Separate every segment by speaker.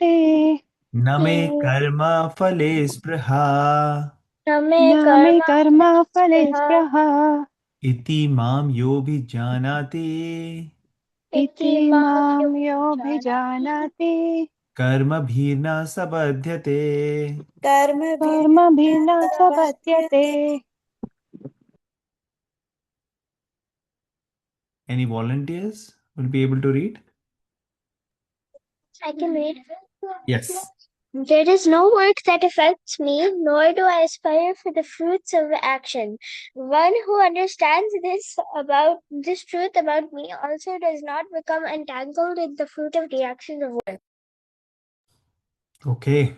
Speaker 1: न मे
Speaker 2: कि
Speaker 1: कर्म फले स्पृहा
Speaker 2: न मे
Speaker 3: न मे कर्मफले
Speaker 2: कर्मफलस्पृहा
Speaker 3: स्पृहा
Speaker 1: इति मां योऽभिजानाति
Speaker 2: इति
Speaker 3: इति
Speaker 2: मां
Speaker 3: मां
Speaker 2: योऽभिजानाति
Speaker 3: योऽभिजानाति
Speaker 1: कर्मभिर्न सबध्यते
Speaker 3: कर्मभिर्न स बध्यते।
Speaker 2: कर्मभिर्नसबध्यते।
Speaker 1: Any volunteers will be able to read?
Speaker 2: I can read.
Speaker 1: Yes.
Speaker 2: There is no work that affects me, nor do I aspire for the fruits of action. One who understands this truth about me also does not become entangled in the fruit of the actions of work.
Speaker 1: Okay.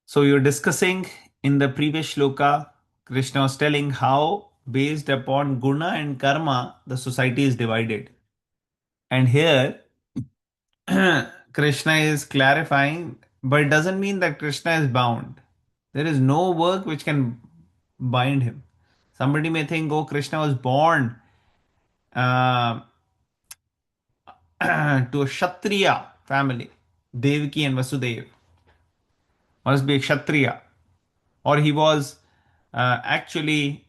Speaker 1: So you're discussing in the previous shloka, Krishna was telling how based upon guna and karma the society is divided. And here Krishna is clarifying, but it doesn't mean that Krishna is bound. There is no work which can bind him. Somebody may think, oh, Krishna was born uh, to a Kshatriya family, Devaki and Vasudev. Must be a Kshatriya. Or he was actually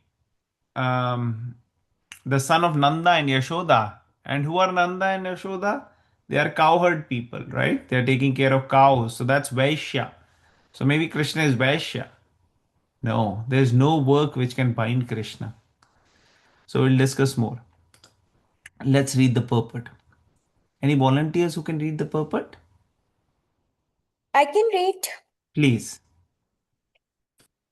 Speaker 1: um, the son of Nanda and Yashoda. And who are Nanda and Yashoda? They are cowherd people, right? They are taking care of cows. So that's Vaishya. So maybe Krishna is Vaishya. No, there's no work which can bind Krishna. So we'll discuss more. Let's read the purport. Any volunteers who can read the purport?
Speaker 3: I can read.
Speaker 1: Please.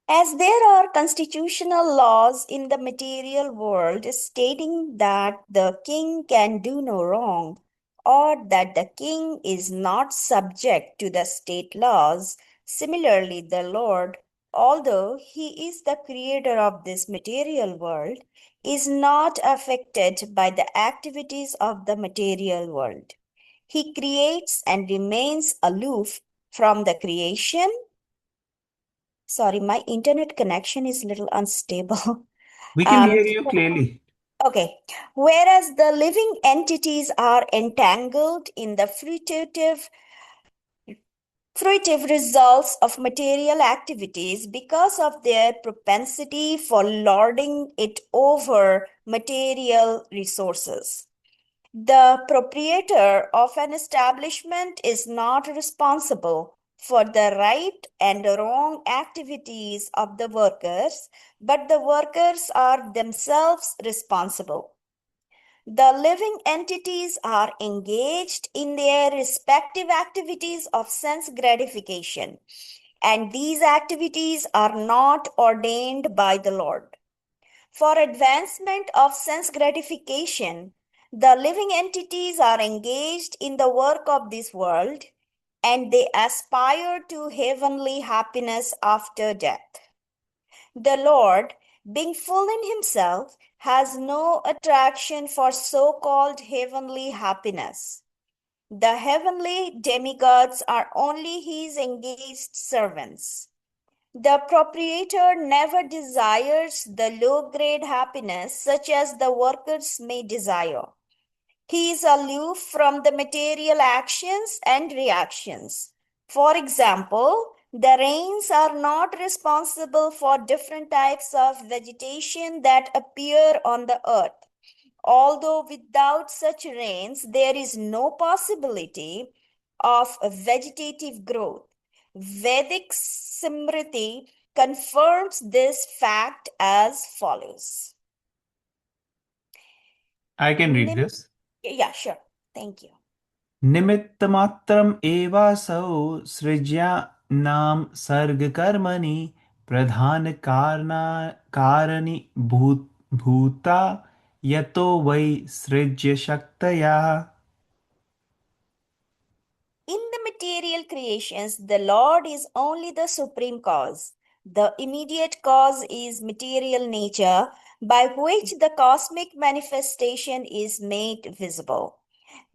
Speaker 3: As there are constitutional laws in the material world stating that the king can do no wrong, or that the king is not subject to the state laws, similarly, the Lord, although he is the creator of this material world, is not affected by the activities of the material world. He creates and remains aloof from the creation. Sorry, my internet connection is a little unstable.
Speaker 1: We can
Speaker 3: Um,
Speaker 1: hear you clearly.
Speaker 3: okay. Whereas the living entities are entangled in the fruitive results of material activities because of their propensity for lording it over material resources. The proprietor of an establishment is not responsible for the right and wrong activities of the workers, but the workers are themselves responsible. The living entities are engaged in their respective activities of sense gratification, and these activities are not ordained by the Lord. For advancement of sense gratification, the living entities are engaged in the work of this world, and they aspire to heavenly happiness after death. The Lord, being full in himself, has no attraction for so called heavenly happiness. The heavenly demigods are only his engaged servants. The proprietor never desires the low grade happiness such as the workers may desire. He is aloof from the material actions and reactions. For example, the rains are not responsible for different types of vegetation that appear on the earth. Although without such rains, there is no possibility of vegetative growth. Vedic Smriti confirms this fact as follows.
Speaker 1: I can read this.
Speaker 3: Yeah, sure. Thank you.
Speaker 1: निमित्तमात्रम् एवासौ सृज्यानां सर्गकर्मणि भूता यतो वै सृज्य शक्तया.
Speaker 3: In the material creations, the Lord is only the supreme cause. The immediate cause is material nature, by which the cosmic manifestation is made visible.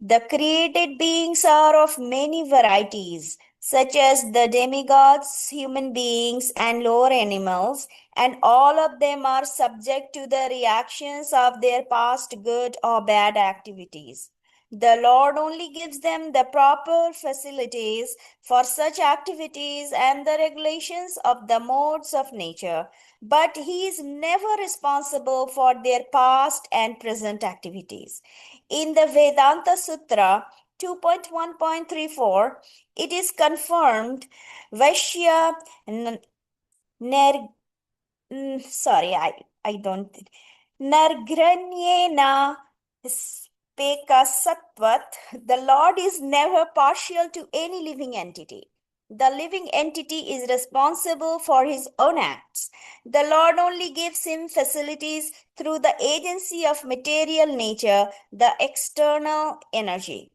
Speaker 3: The created beings are of many varieties, such as the demigods, human beings, and lower animals, and all of them are subject to the reactions of their past good or bad activities. The Lord only gives them the proper facilities for such activities and the regulations of the modes of nature, but He is never responsible for their past and present activities. In the Vedanta Sutra 2.1.34, it is confirmed Vaishya Ner, sorry, I don't. Nargranyena speka the Lord is never partial to any living entity. The living entity is responsible for his own acts. The Lord only gives him facilities through the agency of material nature, the external energy.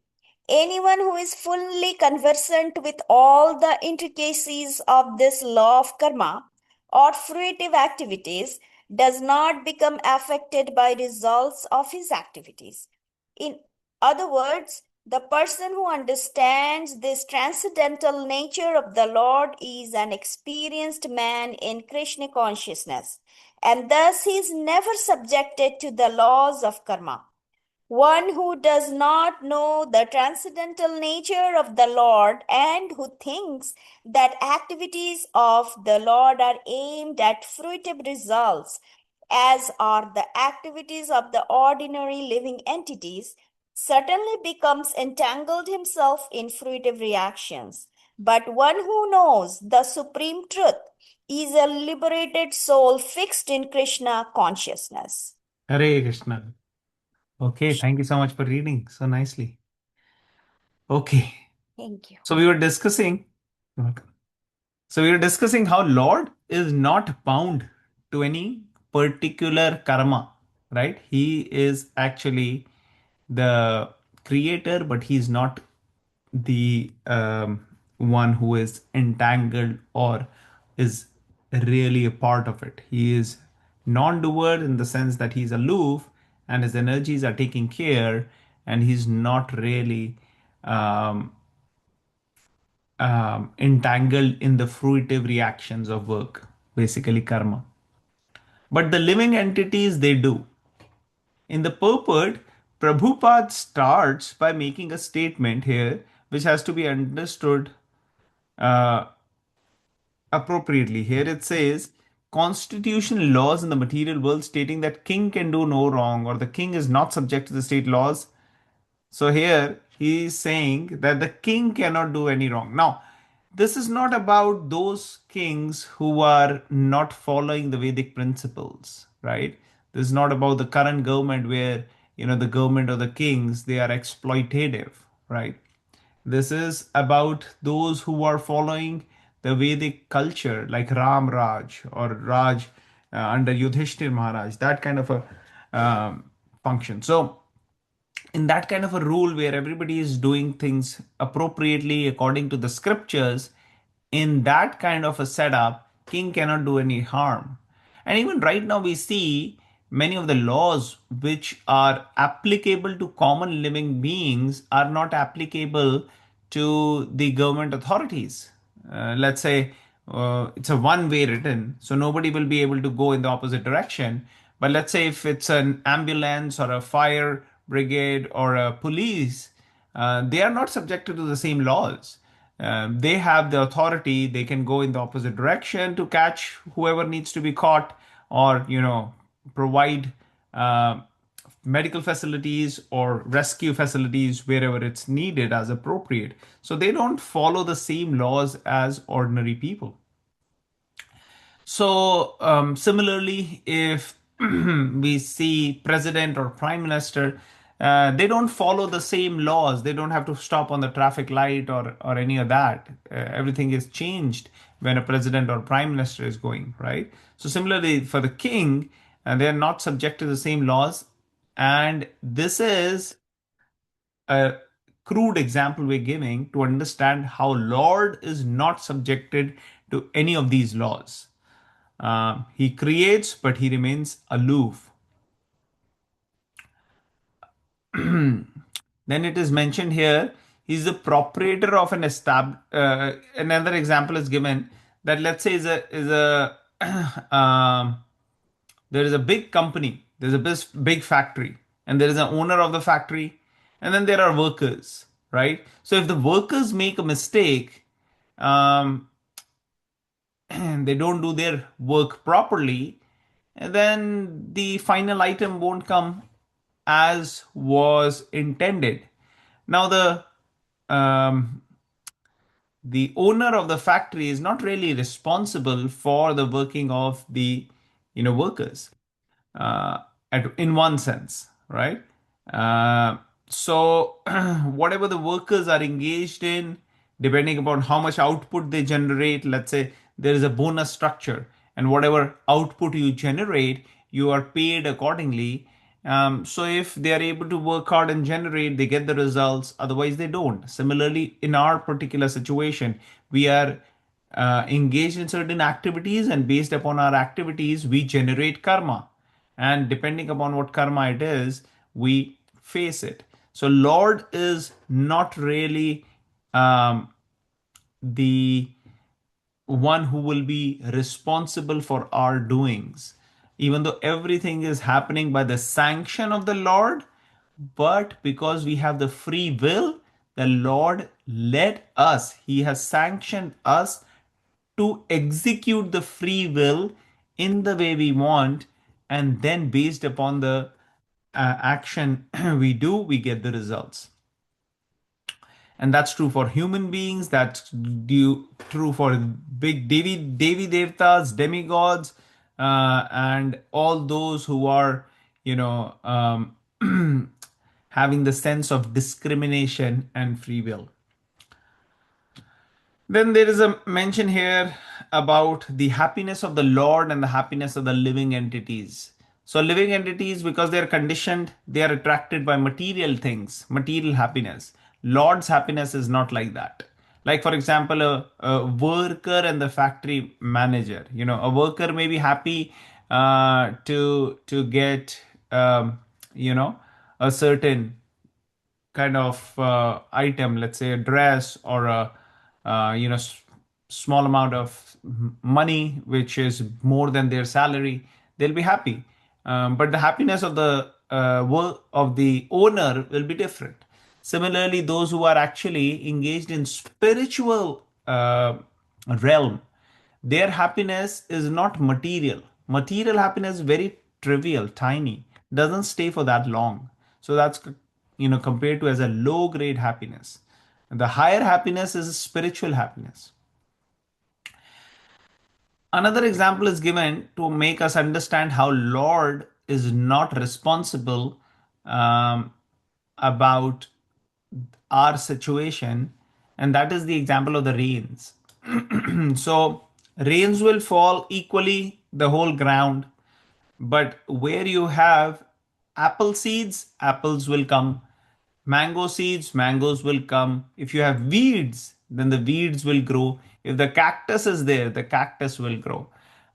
Speaker 3: Anyone who is fully conversant with all the intricacies of this law of karma or fruitive activities does not become affected by results of his activities. In other words, the person who understands this transcendental nature of the Lord is an experienced man in Krishna consciousness, and thus he is never subjected to the laws of karma. One who does not know the transcendental nature of the Lord and who thinks that activities of the Lord are aimed at fruitive results, as are the activities of the ordinary living entities, certainly becomes entangled himself in fruitive reactions. But one who knows the supreme truth is a liberated soul fixed in Krishna consciousness.
Speaker 1: Hare Krishna. Okay, thank you so much for reading so nicely. Okay,
Speaker 3: Thank you.
Speaker 1: so we were discussing. You're welcome. So we were discussing how Lord is not bound to any particular karma, right? He is actually the creator, but he's not the one who is entangled or is really a part of it. He is non-doer in the sense that he's aloof and his energies are taking care, and he's not really um, entangled in the fruitive reactions of work, basically karma. But the living entities, they do. In the purport, Prabhupada starts by making a statement here which has to be understood uh, appropriately. Here it says constitutional laws in the material world stating that king can do no wrong or the king is not subject to the state laws. So here he is saying that the king cannot do any wrong. Now, this is not about those kings who are not following the Vedic principles, right? This is not about the current government where, the government or the kings, they are exploitative, right? This is about those who are following the Vedic culture, like Ram Raj or Raj under Yudhishthir Maharaj, that kind of a function. So, in that kind of a rule where everybody is doing things appropriately according to the scriptures, in that kind of a setup, king cannot do any harm. And even right now, we see many of the laws which are applicable to common living beings are not applicable to the government authorities. Let's say it's a one way written, so nobody will be able to go in the opposite direction. But let's say if it's an ambulance or a fire brigade or a police, they are not subjected to the same laws. They have the authority, they can go in the opposite direction to catch whoever needs to be caught, or provide medical facilities or rescue facilities wherever it's needed as appropriate. So they don't follow the same laws as ordinary people. So similarly, if we see president or prime minister, they don't follow the same laws. They don't have to stop on the traffic light or any of that. Everything is changed when a president or prime minister is going, right? So similarly for the king, they are not subject to the same laws. And this is a crude example we're giving to understand how Lord is not subjected to any of these laws. He creates, but he remains aloof. Then it is mentioned here, he's the proprietor of an established. Another example is given that let's say is a there is a big company, there's a big factory, and there is an owner of the factory, And then there are workers, right? So if the workers make a mistake, um, and they don't do their work properly, then the final item won't come as was intended. Now um, the owner of the factory is not really responsible for the working of the workers, uh, in one sense, right? Uh, so, whatever the workers are engaged in, depending upon how much output they generate, let's say there is a bonus structure, and whatever output you generate, you are paid accordingly. So, if they are able to work hard and generate, they get the results, otherwise, they don't. Similarly, in our particular situation, we are engaged in certain activities, and based upon our activities, we generate karma, and depending upon what karma it is, we face it. So Lord is not really um, the one who will be responsible for our doings, even though everything is happening by the sanction of the Lord. But because we have the free will, the Lord led us, He has sanctioned us to execute the free will in the way we want, and then based upon the action we do, we get the results. And that's true for human beings, that's true for big Devi Devtas, demigods, and all those who are, having the sense of discrimination and free will. Then there is a mention here about the happiness of the Lord and the happiness of the living entities. So, living entities, because they are conditioned, they are attracted by material things, material happiness. Lord's happiness is not like that. Like, for example, a worker and the factory manager. A worker may be happy to get, a certain kind of item, let's say a dress or a small amount of money, which is more than their salary, they'll be happy. But the happiness of the work of the owner will be different. Similarly, those who are actually engaged in spiritual realm, their happiness is not material. Material happiness is very trivial, tiny, doesn't stay for that long. So that's compared to as a low grade happiness. The higher happiness is spiritual happiness. Another example is given to make us understand how Lord is not responsible about our situation, and that is the example of the rains. So, rains will fall equally the whole ground, but where you have apple seeds, apples will come. Mango seeds, mangoes will come. If you have weeds, then the weeds will grow. If the cactus is there, the cactus will grow.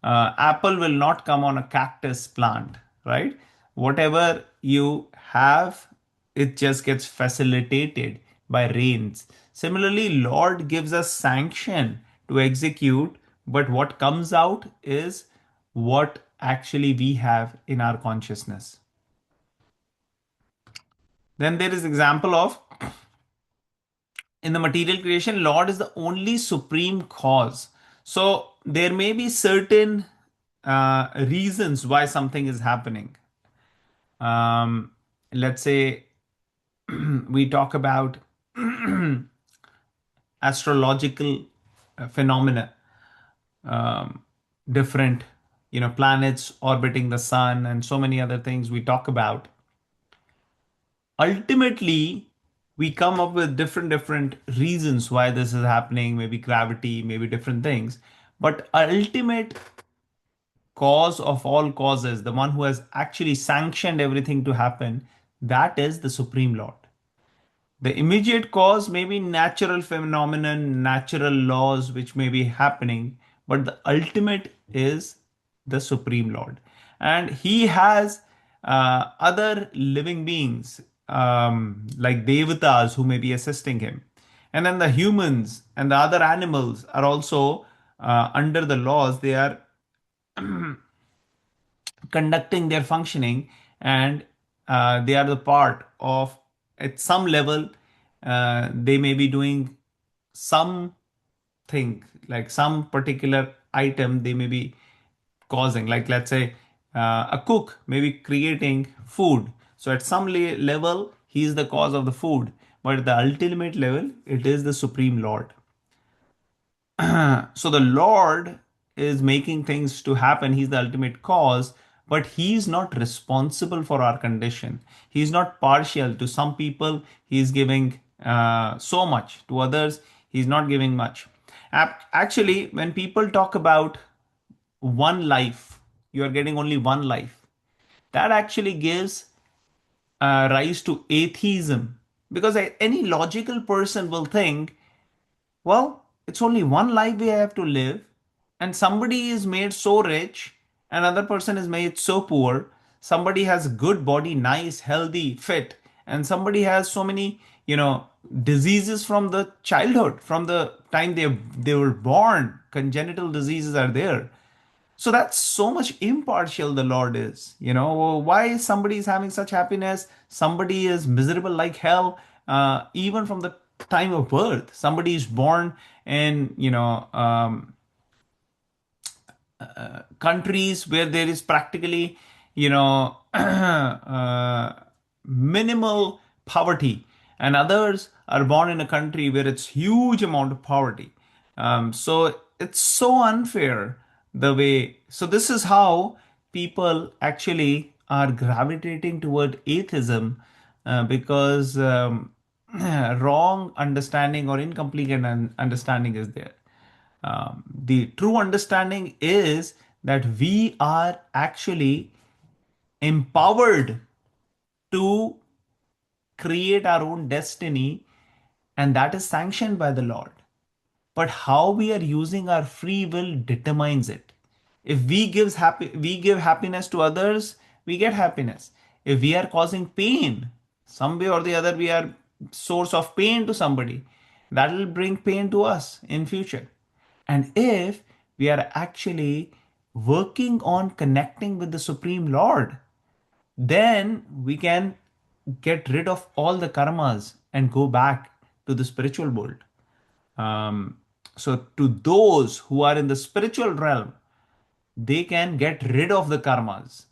Speaker 1: Apple will not come on a cactus plant, right? Whatever you have, it just gets facilitated by rains. Similarly, Lord gives us sanction to execute, but what comes out is what actually we have in our consciousness. Then there is example of, in the material creation, Lord is the only supreme cause. So there may be certain reasons why something is happening. Let's say we talk about astrological phenomena, different planets orbiting the sun, and so many other things we talk about. Ultimately, we come up with different reasons why this is happening, maybe gravity, maybe different things, but ultimate cause of all causes, the one who has actually sanctioned everything to happen, that is the supreme Lord. The immediate cause may be natural phenomenon, natural laws which may be happening, but the ultimate is the Supreme Lord. And He has other living beings, like Devatas who may be assisting Him. And then the humans and the other animals are also under the laws, they are conducting their functioning, and they are the part of at some level, they may be doing some thing, like some particular item they may be causing, like let's say a cook may be creating food. So at some level he is the cause of the food, but at the ultimate level it is the supreme lord. So the Lord is making things to happen. He's the ultimate cause, but He's not responsible for our condition. He's not partial. To some people, He's giving so much. To others, He's not giving much. Actually, when people talk about one life, you are getting only one life. That actually gives rise to atheism, because any logical person will think, well, it's only one life we have to live, and somebody is made so rich, another person is made so poor. Somebody has good body, nice, healthy, fit, and somebody has so many, diseases from the childhood, from the time they were born. Congenital diseases are there. So that's so much impartial the Lord is. Why somebody is having such happiness, somebody is miserable like hell, even from the time of birth. Somebody is born in, countries where there is practically, minimal poverty, and others are born in a country where it's huge amount of poverty. So it's so unfair the way. So this is how people actually are gravitating toward atheism, because wrong understanding or incomplete understanding is there. The true understanding is that we are actually empowered to create our own destiny, and that is sanctioned by the Lord. But how we are using our free will determines it. If we give happiness to others, we get happiness. If we are causing pain, some way or the other, we are source of pain to somebody, that will bring pain to us in future. And if we are actually working on connecting with the Supreme Lord, then we can get rid of all the karmas and go back to the spiritual world. Um, so, to those who are in the spiritual realm, they can get rid of the karmas.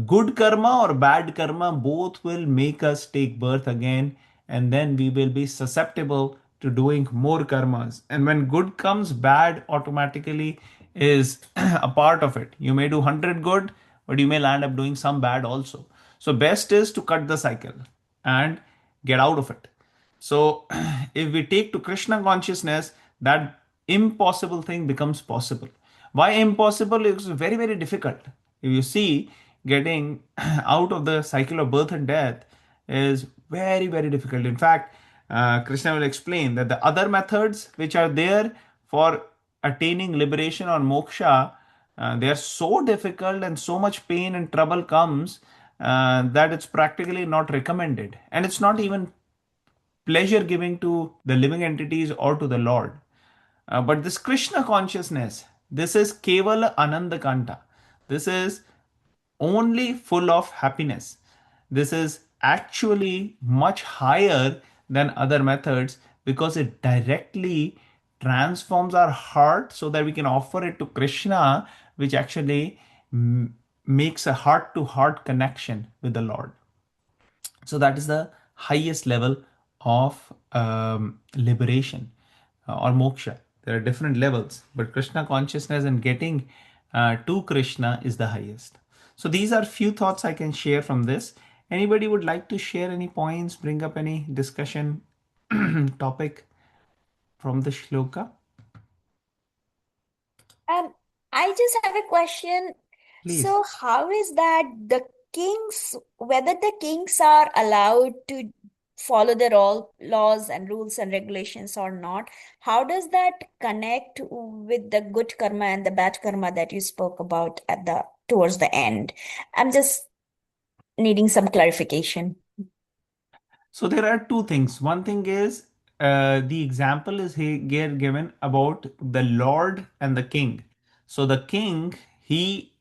Speaker 1: Good karma or bad karma, both will make us take birth again, and then we will be susceptible to doing more karmas. And when good comes, bad automatically is a part of it. You may do 100 good, but you may land up doing some bad also. So best is to cut the cycle and get out of it. So, if we take to Krishna consciousness, that impossible thing becomes possible. Why impossible? It's very, very difficult. If you see, getting out of the cycle of birth and death is very, very difficult. In fact, Krishna will explain that the other methods which are there for attaining liberation or moksha, they are so difficult, and so much pain and trouble comes, that it's practically not recommended. And it's not even pleasure giving to the living entities or to the Lord. But this Krishna consciousness, this is Kevala Ananda Kanta. This is only full of happiness. This is actually much higher than other methods, because it directly transforms our heart so that we can offer it to Krishna, which actually makes a heart to heart connection with the Lord. So that is the highest level of liberation, or moksha. There are different levels, but Krishna consciousness and getting to Krishna is the highest. So these are few thoughts I can share from this. Anybody would like to share any points, bring up any discussion topic from the shloka?
Speaker 3: Um, I just have a question.
Speaker 1: Please.
Speaker 3: So, how is that whether the kings are allowed to follow the laws and rules and regulations or not, how does that connect with the good karma and the bad karma that you spoke about towards the end? I'm just needing some clarification.
Speaker 1: So there are two things. One thing is, the example is here given about the Lord and the king. So the king, he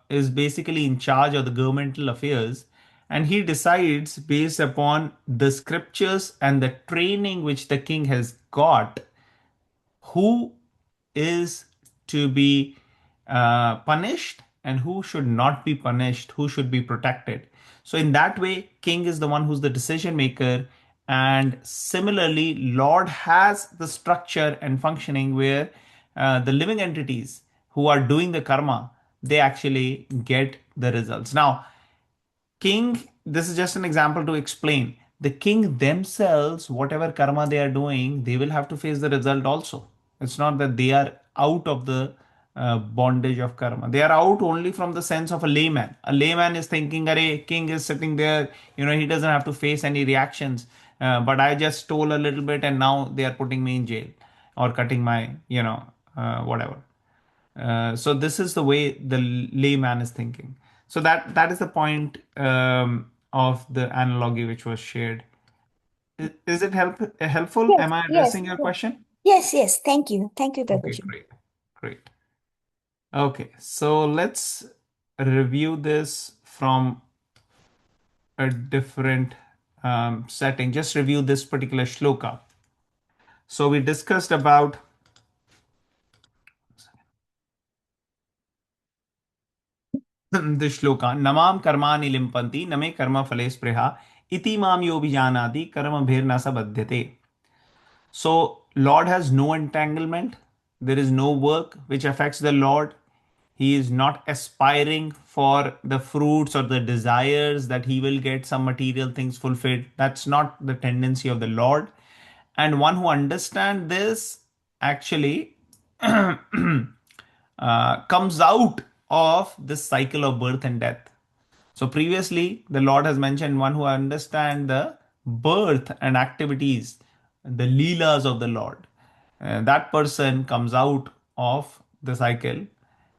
Speaker 1: is basically in charge of the governmental affairs, and he decides based upon the scriptures and the training which the king has got who is to be punished and who should not be punished, who should be protected. So in that way, king is the one who's the decision maker, and similarly, Lord has the structure and functioning where the living entities who are doing the karma, they actually get the results. Now, king, this is just an example to explain. The king themselves, whatever karma they are doing, they will have to face the result also. It's not that they are out of the bondage of karma. They are out only from the sense of a layman. A layman is thinking, "Arey, king is sitting there, he doesn't have to face any reactions. But I just stole a little bit and now they are putting me in jail or cutting my, whatever." So this is the way the layman is thinking. So that is the point of the analogy which was shared. Is it helpful?
Speaker 3: Yes,
Speaker 1: Am I
Speaker 3: yes,
Speaker 1: addressing your
Speaker 3: yes.
Speaker 1: question?
Speaker 3: Yes, yes. Thank you. Thank you,
Speaker 1: Okay,
Speaker 3: Prabhuji.
Speaker 1: great, great. Okay, so let's review this from a different setting. Just review this particular shloka. So we discussed about the shloka namam karmani limpanti name karma phale spreha iti mam yo vijanati karma bhirna sabadhyate. So Lord has no entanglement. There is no work which affects the Lord. He is not aspiring for the fruits or the desires that he will get some material things fulfilled. That's not the tendency of the Lord. And one who understands this actually comes out of this cycle of birth and death. So previously, the Lord has mentioned one who understands the birth and activities, the leelas of the Lord. That person comes out of the cycle.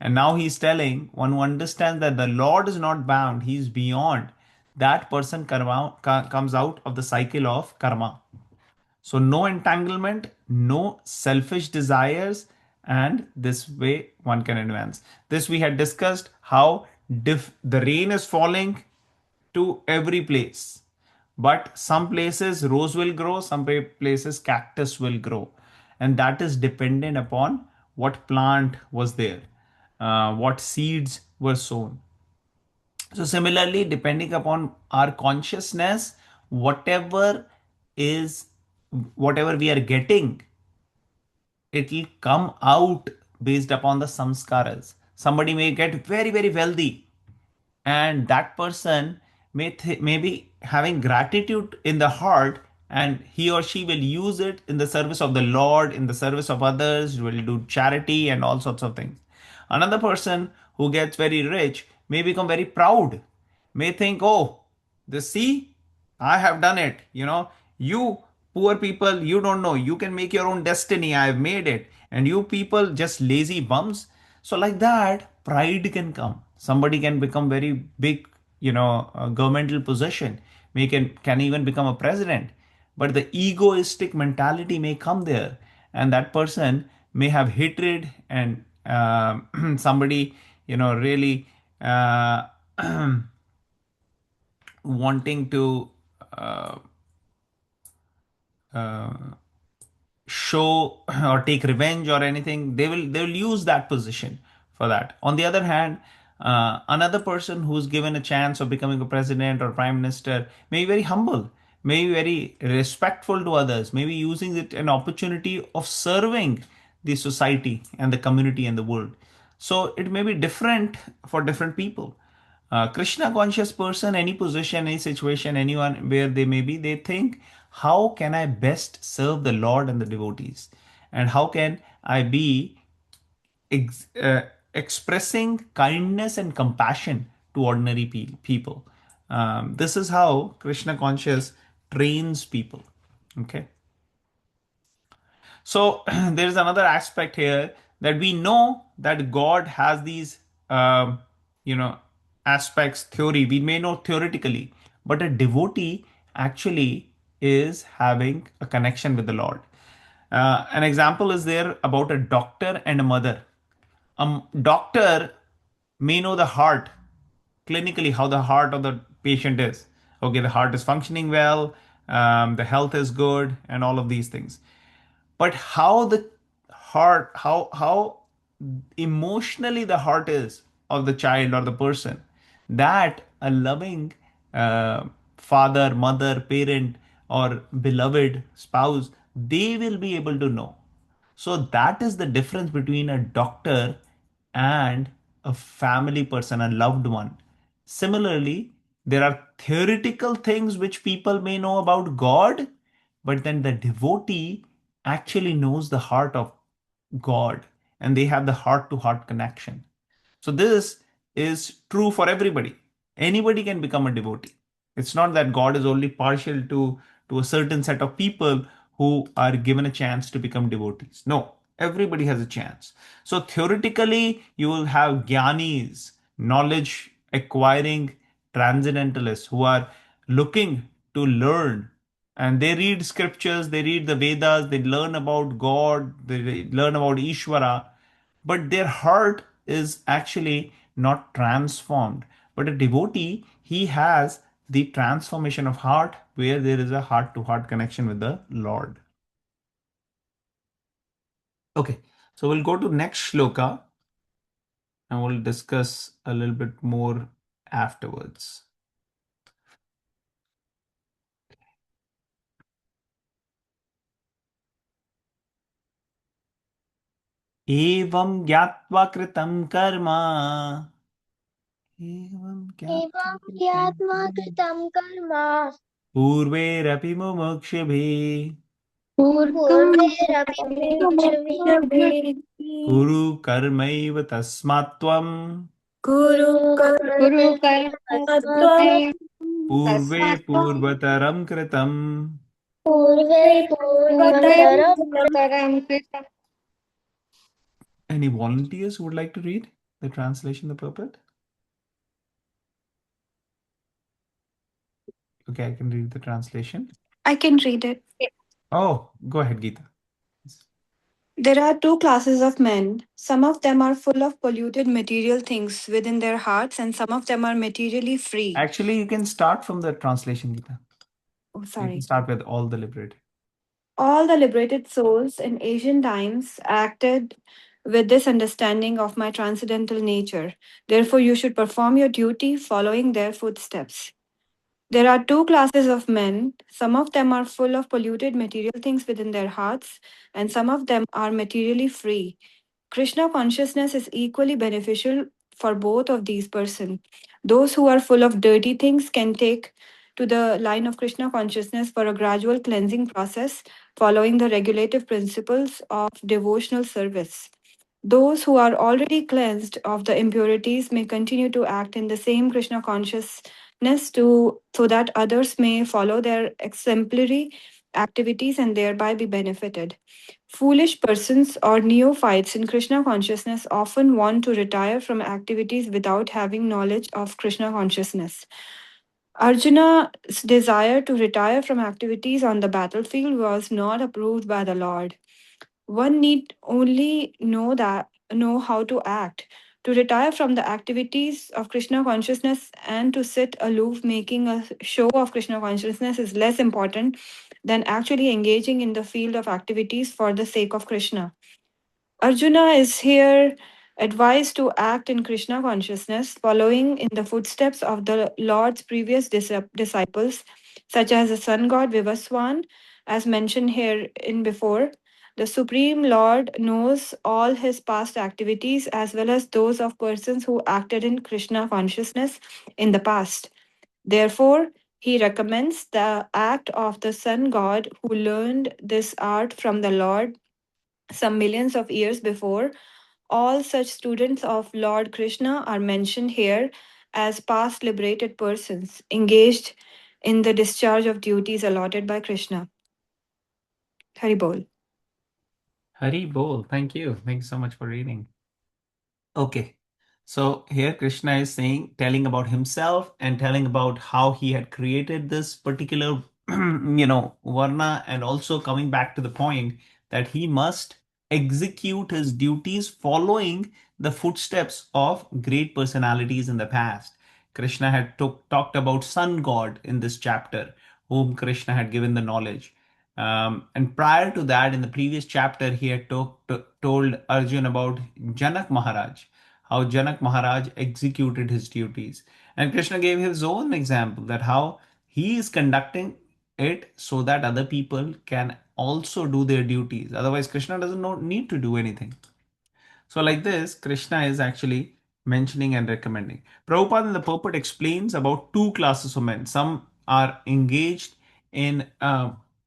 Speaker 1: And now he's telling one who understands that the Lord is not bound, he is beyond. That person comes out of the cycle of karma. So, no entanglement, no selfish desires, and this way one can advance. This we had discussed how the rain is falling to every place, but some places rose will grow, some places cactus will grow, and that is dependent upon what plant was there, what seeds were sown. So, similarly, depending upon our consciousness, whatever is whatever we are getting, it will come out based upon the samskaras. Somebody may get very, very wealthy, and that person may be having gratitude in the heart, and he or she will use it in the service of the Lord, in the service of others, will do charity and all sorts of things. Another person who gets very rich may become very proud, may think, "Oh, this, see, I have done it. You poor people, you don't know. You can make your own destiny. I have made it. And you people, just lazy bums." So, like that, pride can come. Somebody can become very big, a governmental position, can even become a president. But the egoistic mentality may come there, and that person may have hatred and somebody, really wanting to uh, uh, show or take revenge or anything. They will use that position for that. On the other hand, another person who's given a chance of becoming a president or prime minister may be very humble, may be very respectful to others, may be using it an opportunity of serving the society and the community and the world. So it may be different for different people. Krishna conscious person, any position, any situation, anyone where they may be, they think, how can I best serve the Lord and the devotees? And how can I be expressing kindness and compassion to ordinary people? This is how Krishna conscious trains people. Okay. So there is another aspect here that we know that God has these, you know, aspects theory. We may know theoretically, but a devotee actually is having a connection with the Lord. An example is there about a doctor and a mother. A doctor may know the heart, clinically how the heart of the patient is. Okay, the heart is functioning well, the health is good, and all of these things. But how the heart, how emotionally the heart is of the child or the person, that a loving uh, father, mother, parent, or beloved spouse, they will be able to know. So that is the difference between a doctor and a family person, a loved one. Similarly, there are theoretical things which people may know about God, but then the devotee actually knows the heart of God, and they have the heart to heart connection. So this is true for everybody. Anybody can become a devotee. It's not that God is only partial to a certain set of people who are given a chance to become devotees. No, everybody has a chance. So theoretically, you will have jnanis, knowledge acquiring transcendentalists who are looking to learn, and they read scriptures, they read the Vedas, they learn about God, they learn about Ishvara, but their heart is actually not transformed. But a devotee, he has the transformation of heart where there is a heart to heart connection with the Lord. Okay, so we'll go to next shloka and we'll discuss a little bit more afterwards. एवं ज्ञात्वा कृतं कर्म एवं ज्ञात्वा
Speaker 2: एवं
Speaker 1: कृतं
Speaker 2: ज्ञात्वा
Speaker 1: कर्म
Speaker 2: कृतं कर्म
Speaker 1: पूर्वैरपि मुमुक्षुभिः
Speaker 2: पूर्वैरपि मुमुक्षुभिः
Speaker 1: कुरु कर्मैव तस्मात् त्वं
Speaker 3: Guru
Speaker 2: कुरु कर्मैव
Speaker 3: Karma
Speaker 2: तस्मात्
Speaker 1: पूर्वे पूर्वतरं कृतं.
Speaker 2: पूर्वे पूर्वतरं
Speaker 1: Any volunteers who would like to read the translation, the purport? Okay, I can read the translation.
Speaker 4: I can read it.
Speaker 1: Oh, go ahead, Geeta.
Speaker 4: There are two classes of men. Some of them are full of polluted material things within their hearts, and some of them are materially free.
Speaker 1: Actually, you can start from the translation, Geeta.
Speaker 4: Oh,
Speaker 1: You can
Speaker 4: sorry.
Speaker 1: start with all the liberated.
Speaker 4: All the liberated souls in ancient times acted with this understanding of my transcendental nature. Therefore, you should perform your duty following their footsteps. There are two classes of men. Some of them are full of polluted material things within their hearts, and some of them are materially free. Krishna consciousness is equally beneficial for both of these persons. Those who are full of dirty things can take to the line of Krishna consciousness for a gradual cleansing process following the regulative principles of devotional service. Those who are already cleansed of the impurities may continue to act in the same Krishna consciousness so that others may follow their exemplary activities and thereby be benefited. Foolish persons or neophytes in Krishna consciousness often want to retire from activities without having knowledge of Krishna consciousness. Arjuna's desire to retire from activities on the battlefield was not approved by the Lord. One need only know how to act. To retire from the activities of Krishna consciousness and to sit aloof making a show of Krishna consciousness is less important than actually engaging in the field of activities for the sake of Krishna. Arjuna is here advised to act in Krishna consciousness, following in the footsteps of the Lord's previous disciples, such as the sun god Vivaswan, as mentioned here in before. The Supreme Lord knows all his past activities as well as those of persons who acted in Krishna consciousness in the past. Therefore, he recommends the act of the sun god who learned this art from the Lord some millions of years before. All such students of Lord Krishna are mentioned here as past liberated persons engaged in the discharge of duties allotted by Krishna. Hari Bol.
Speaker 1: Hari Bol. Thank you. Thank you so much for reading. Okay. So here Krishna is saying, telling about himself and telling about how he had created this particular, Varna, and also coming back to the point that he must execute his duties following the footsteps of great personalities in the past. Krishna had talked about sun god in this chapter, whom Krishna had given the knowledge. And prior to that, in the previous chapter, he had told Arjun about Janak Maharaj, how Janak Maharaj executed his duties. And Krishna gave his own example that how he is conducting it so that other people can also do their duties. Otherwise, Krishna doesn't need to do anything. So, like this, Krishna is actually mentioning and recommending. Prabhupada in the purport explains about two classes of men. Some are engaged in,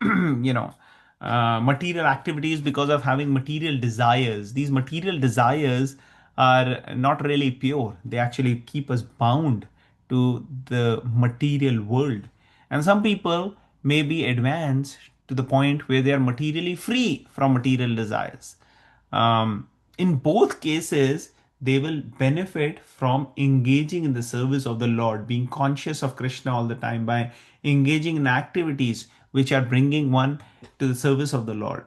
Speaker 1: you know, material activities because of having material desires. These material desires are not really pure, they actually keep us bound to the material world. And some people may be advanced to the point where they are materially free from material desires. In both cases, they will benefit from engaging in the service of the Lord, being conscious of Krishna all the time by engaging in activities which are bringing one to the service of the Lord.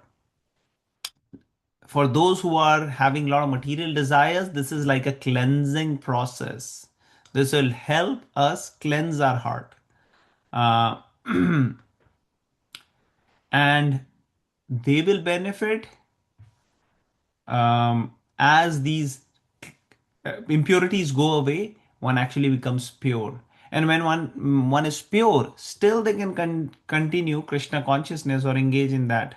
Speaker 1: For those who are having a lot of material desires, this is like a cleansing process. This will help us cleanse our heart. Uh, and they will benefit as these impurities go away, one actually becomes pure. And when one is pure, still they can continue Krishna consciousness or engage in that,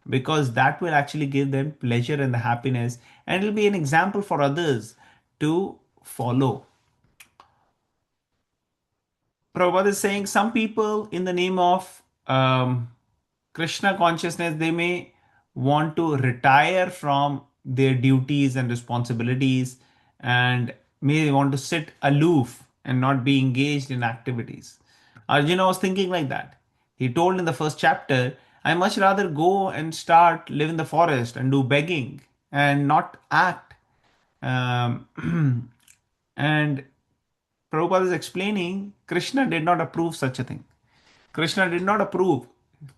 Speaker 1: because that will actually give them pleasure and the happiness, and it will be an example for others to follow. Prabhupada is saying some people, in the name of Krishna consciousness, they may want to retire from their duties and responsibilities and may want to sit aloof and not be engaged in activities. Arjuna was thinking like that. He told in the first chapter, I much rather go and start live in the forest and do begging and not act. And Prabhupada is explaining Krishna did not approve such a thing. Krishna did not approve.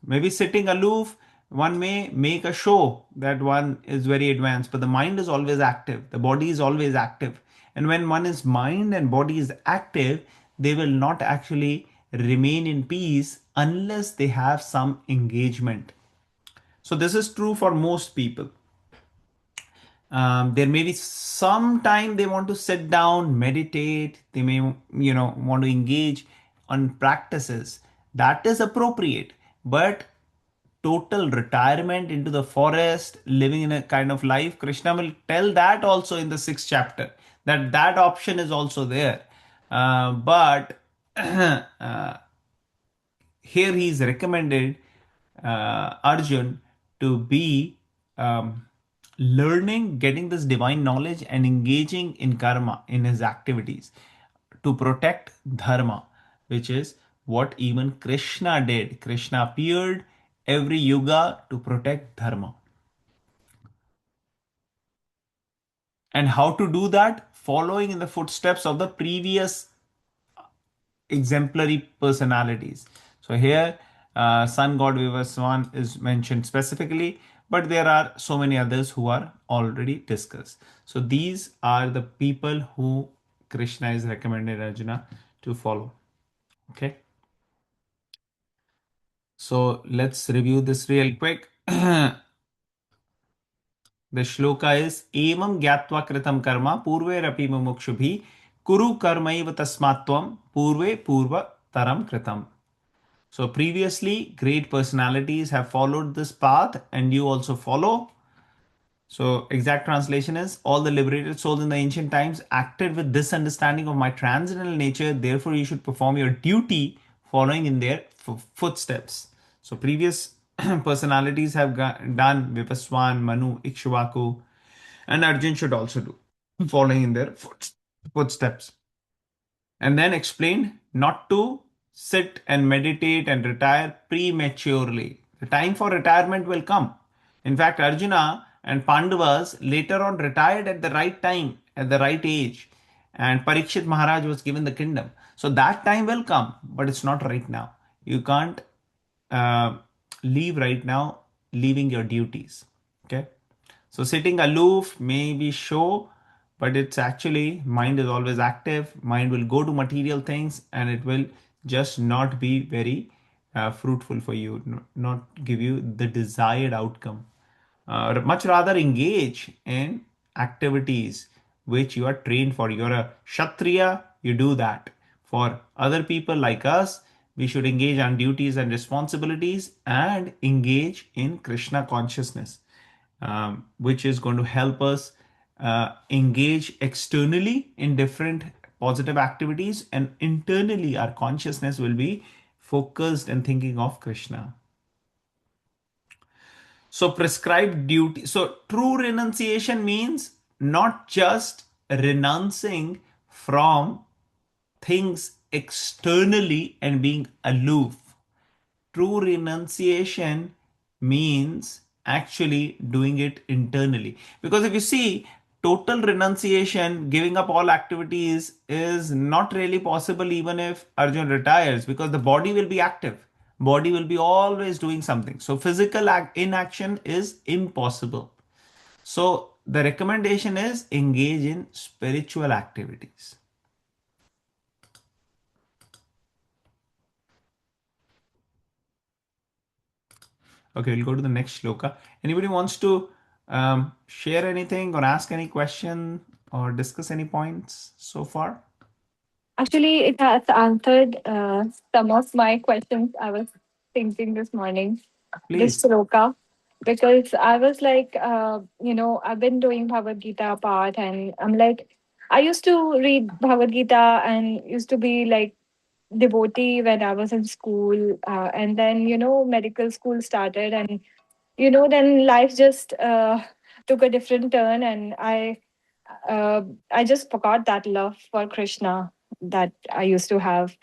Speaker 1: Maybe sitting aloof, one may make a show that one is very advanced, but the mind is always active, the body is always active. And when one is mind and body is active, they will not actually remain in peace unless they have some engagement. So, this is true for most people. There may be some time they want to sit down, meditate, they may want to engage on practices that is appropriate, but total retirement into the forest, living in a kind of life, Krishna will tell that also in the 6th chapter, that option is also there. But here he is recommended Arjun to be learning, getting this divine knowledge, and engaging in karma in his activities to protect dharma, which is what even Krishna did. Krishna appeared every yuga to protect dharma. And how to do that? Following in the footsteps of the previous exemplary personalities. So here, sun god Vivaswan is mentioned specifically, but there are so many others who are already discussed. So these are the people who Krishna is recommended Arjuna to follow. Okay. So let's review this real quick. The shloka is Evam gyatva kritam karma purve rapi mumukshubhi kuru karmaiva tasmatvam purve purva taram kritam. So previously, great personalities have followed this path and you also follow. So exact translation is all the liberated souls in the ancient times acted with this understanding of my transcendental nature. Therefore, you should perform your duty following in their footsteps. So previous personalities have done Vipaswan, Manu, Ikshvaku, and Arjun should also do following in their footsteps. And then explained not to sit and meditate and retire prematurely. The time for retirement will come. In fact, Arjuna and Pandavas later on retired at the right time, at the right age, and Parikshit Maharaj was given the kingdom. So that time will come, but it's not right now. You can't leave right now, leaving your duties. Okay. So sitting aloof may be show, but it's actually mind is always active. Mind will go to material things and it will just not be very fruitful for you, not give you the desired outcome. Much rather engage in activities which you are trained for. You're a Kshatriya, you do that. For other people like us, we should engage on duties and responsibilities and engage in Krishna consciousness, which is going to help us engage externally in different positive activities, and internally, our consciousness will be focused and thinking of Krishna. So, prescribed duty. So, true renunciation means not just renouncing from things externally and being aloof. True renunciation means actually doing it internally. Because if you see, total renunciation, giving up all activities, is not really possible even if Arjun retires, because the body will be active. Body will be always doing something. So physical inaction is impossible. So the recommendation is engage in spiritual activities. Okay, we'll go to the next shloka. Anybody wants to share anything or ask any question or discuss any points so far?
Speaker 4: Actually, it has answered some of my questions I was thinking this morning, this
Speaker 1: Please.
Speaker 4: shloka, because I was like, I've been doing Bhagavad Gita part, and I'm like, I used to read Bhagavad Gita and used to be like devotee when I was in school, and then medical school started, and then life just took a different turn, and I just forgot that love for Krishna that I used to have.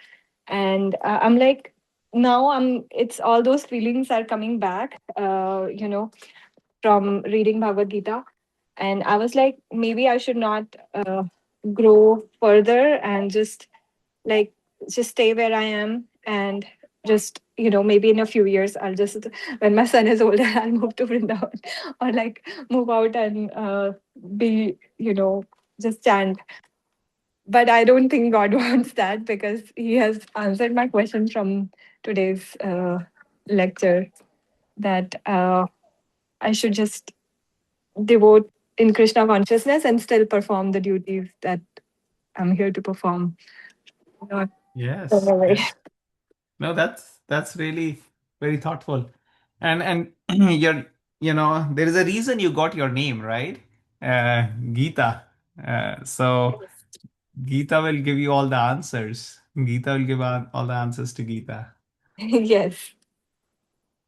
Speaker 4: And I'm like, now it's all those feelings are coming back, from reading Bhagavad Gita. And I was like, maybe I should not grow further and like just stay where I am, and just maybe in a few years I'll just, when my son is older, I'll move to Vrindavan, or like move out and be just chant. But I don't think God wants that, because He has answered my question from today's lecture, that I should just devote in Krishna consciousness and still perform the duties that I'm here to perform. Not run
Speaker 1: Yes,
Speaker 4: away.
Speaker 1: yes. No, that's really very thoughtful. And you're, there is a reason you got your name, right? Gita. So Gita will give you all the answers. Gita will give all the answers to Gita.
Speaker 4: Yes.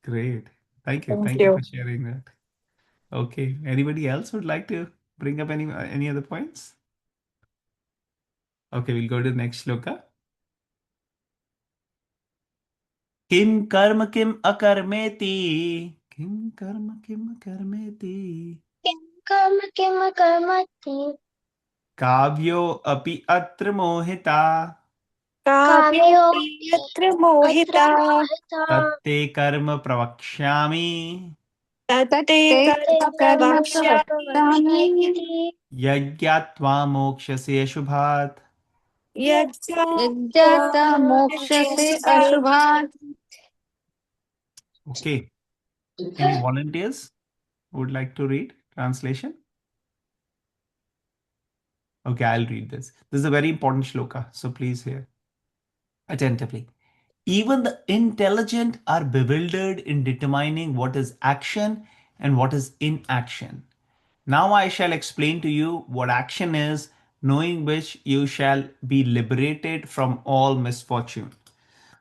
Speaker 1: Great. Thank you.
Speaker 4: Thank
Speaker 1: Thank you for
Speaker 4: you.
Speaker 1: sharing that. Okay. Anybody else would like to bring up any other points? Okay, we'll go to the next shloka. किम कर्म किम अकर्मेति किम कर्म किम अकर्मेति
Speaker 2: किं कर्मति
Speaker 1: काव्यो अपि अत्र मोहिता
Speaker 2: काव्योऽपि
Speaker 4: काव्योऽपि
Speaker 2: अत्र
Speaker 4: मोहिता
Speaker 2: मोहिता
Speaker 1: तत्ते कर्म प्रवक्ष्यामि
Speaker 4: तत्ते
Speaker 5: ते
Speaker 2: ते
Speaker 4: कर्म
Speaker 2: कर्म
Speaker 4: प्रवक्ष्यामि
Speaker 2: प्रवक्ष्यामि
Speaker 1: यज्ञात्वा मोक्ष्यसे शुभात्
Speaker 4: यज्ञात्वा
Speaker 5: यज्ञात् मोक्ष्यसे
Speaker 4: मोक्ष्यसे।
Speaker 5: अशुभात्
Speaker 1: Okay. Any volunteers who would like to read translation? Okay, I'll read this. This is a very important shloka, so please hear attentively. Even the intelligent are bewildered in determining what is action and what is inaction. Now I shall explain to you what action is, knowing which you shall be liberated from all misfortune.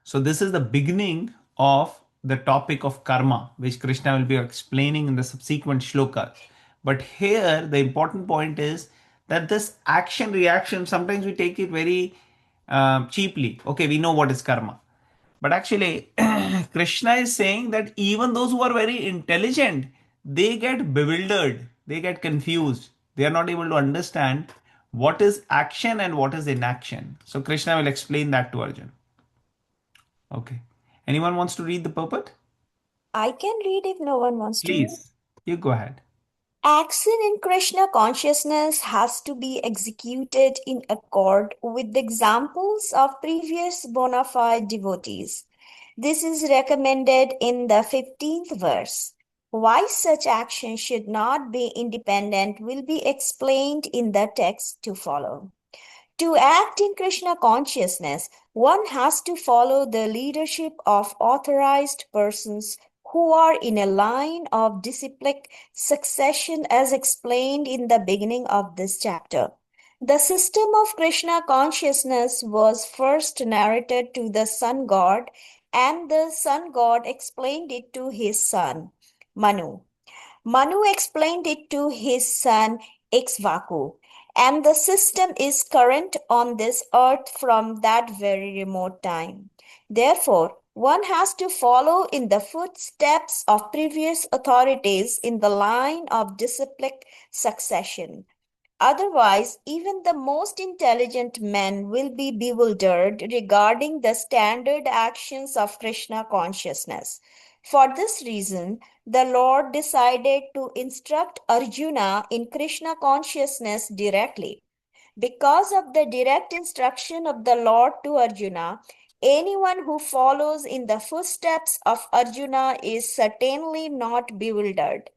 Speaker 1: So, this is the beginning of the topic of karma, which Krishna will be explaining in the subsequent shlokas. But here, the important point is that this action reaction, sometimes we take it very cheaply. Okay, we know what is karma. But actually, Krishna is saying that even those who are very intelligent, they get bewildered, they get confused, they are not able to understand what is action and what is inaction. So, Krishna will explain that to Arjun. Okay. Anyone wants to read the purport?
Speaker 3: I can read if no one wants to.
Speaker 1: Please, you go ahead.
Speaker 3: Action in Krishna consciousness has to be executed in accord with the examples of previous bona fide devotees. This is recommended in the 15th verse. Why such action should not be independent will be explained in the text to follow. To act in Krishna consciousness, one has to follow the leadership of authorized persons who are in a line of disciplic succession as explained in the beginning of this chapter. The system of Krishna consciousness was first narrated to the sun god, and the sun god explained it to his son, Manu. Manu explained it to his son Ikshvaku, and the system is current on this earth from that very remote time. Therefore, one has to follow in the footsteps of previous authorities in the line of disciplic succession. Otherwise, even the most intelligent men will be bewildered regarding the standard actions of Krishna consciousness. For this reason, the Lord decided to instruct Arjuna in Krishna consciousness directly. Because of the direct instruction of the Lord to Arjuna, anyone who follows in the footsteps of Arjuna is certainly not bewildered.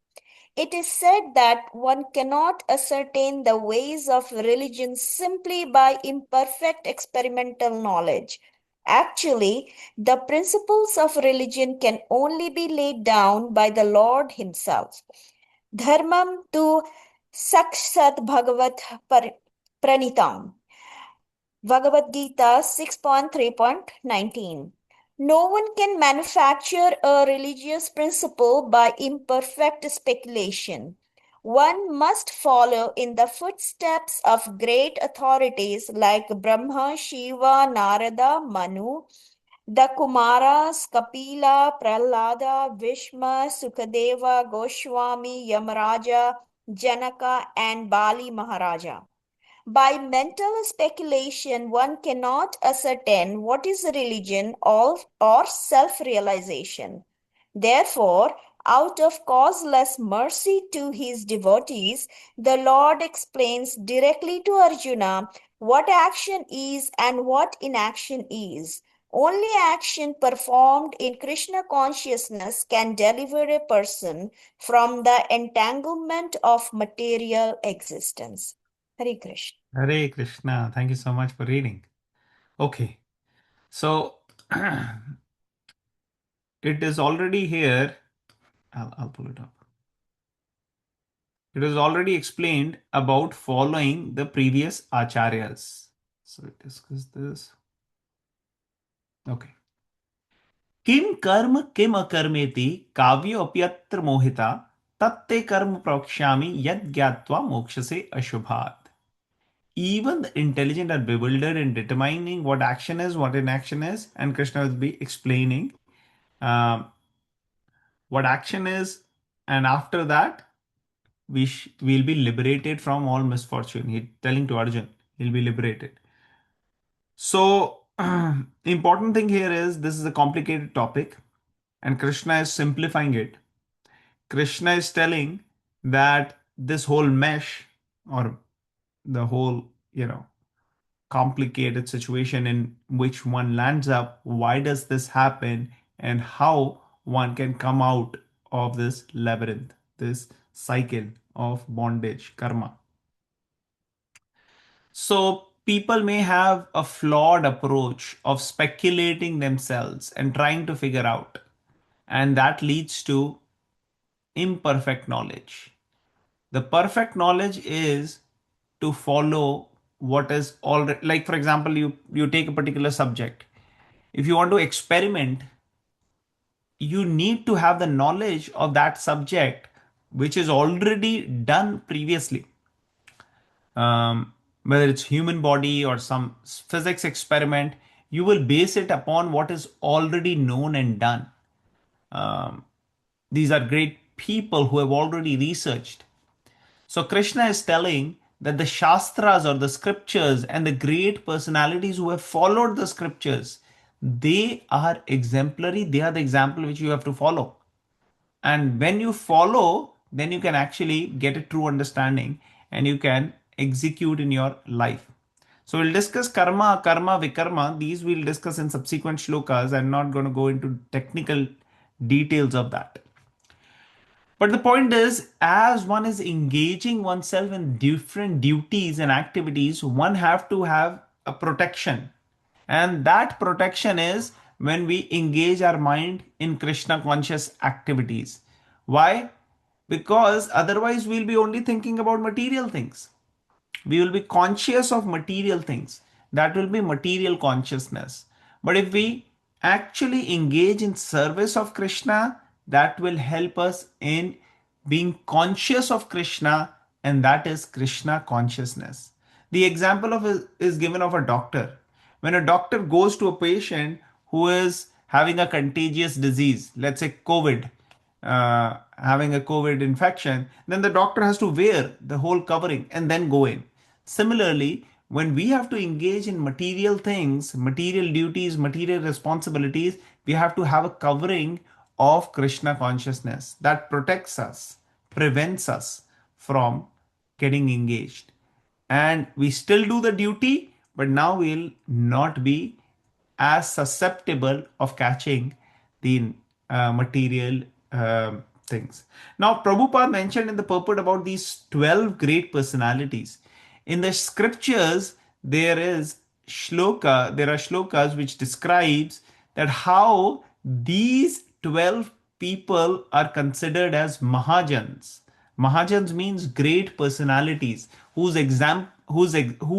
Speaker 3: It is said that one cannot ascertain the ways of religion simply by imperfect experimental knowledge. Actually, the principles of religion can only be laid down by the Lord Himself. Dharmam tu sakshat bhagavat pranitam. Bhagavad Gita 6.3.19. No one can manufacture a religious principle by imperfect speculation. One must follow in the footsteps of great authorities like Brahma, Shiva, Narada, Manu, the Kumaras, Kapila, Prahlada, Bhishma, Sukadeva, Goswami, Yamaraja, Janaka, and Bali Maharaja. By mental speculation, one cannot ascertain what is religion or self realization. Therefore, out of causeless mercy to his devotees, the Lord explains directly to Arjuna what action is and what inaction is. Only action performed in Krishna consciousness can deliver a person from the entanglement of material existence. Hare Krishna.
Speaker 1: Hare Krishna. Thank you so much for reading. Okay. So it is already here. I'll pull it up. It is already explained about following the previous acharyas. So we discussed this. Okay. Kim karma kim akarmeti kavyopyatra mohita tatte karma prakshami yad gyatva mokshase ashubhat. Even the intelligent are bewildered in determining what action is, what inaction is, and Krishna will be explaining um, what action is, and after that we'll be liberated from all misfortune. He's telling to Arjun, he'll be liberated. So important thing here is this is a complicated topic, and Krishna is simplifying it. Krishna is telling that this whole mesh or the whole complicated situation in which one lands up, why does this happen, and how one can come out of this labyrinth, this cycle of bondage, karma. So people may have a flawed approach of speculating themselves and trying to figure out, and that leads to imperfect knowledge. The perfect knowledge is to follow what is already, like for example, you take a particular subject. If you want to experiment, you need to have the knowledge of that subject which is already done previously. Whether it's human body or some physics experiment, you will base it upon what is already known and done. These are great people who have already researched. So Krishna is telling that the Shastras or the scriptures and the great personalities who have followed the scriptures, they are exemplary. They are the example which you have to follow. And when you follow, then you can actually get a true understanding and you can execute in your life. So we'll discuss karma, karma, vikarma. These we'll discuss in subsequent shlokas. I'm not going to go into technical details of that. But the point is, as one is engaging oneself in different duties and activities, one have to have a protection. And that protection is when we engage our mind in Krishna conscious activities. Why? Because otherwise we'll be only thinking about material things. We will be conscious of material things. That will be material consciousness. But if we actually engage in service of Krishna, that will help us in being conscious of Krishna, and that is Krishna consciousness. The example of is given of a doctor. When a doctor goes to a patient who is having a contagious disease, let's say COVID, having a COVID infection, then the doctor has to wear the whole covering and then go in. Similarly, when we have to engage in material things, material duties, material responsibilities, we have to have a covering of Krishna consciousness that protects us, prevents us from getting engaged. And we still do the duty, but now we'll not be as susceptible of catching the material things. Now, Prabhupada mentioned in the purport about these 12 great personalities. In the scriptures, there are shlokas which describes that how these 12 people are considered as Mahajans. Mahajans means great personalities who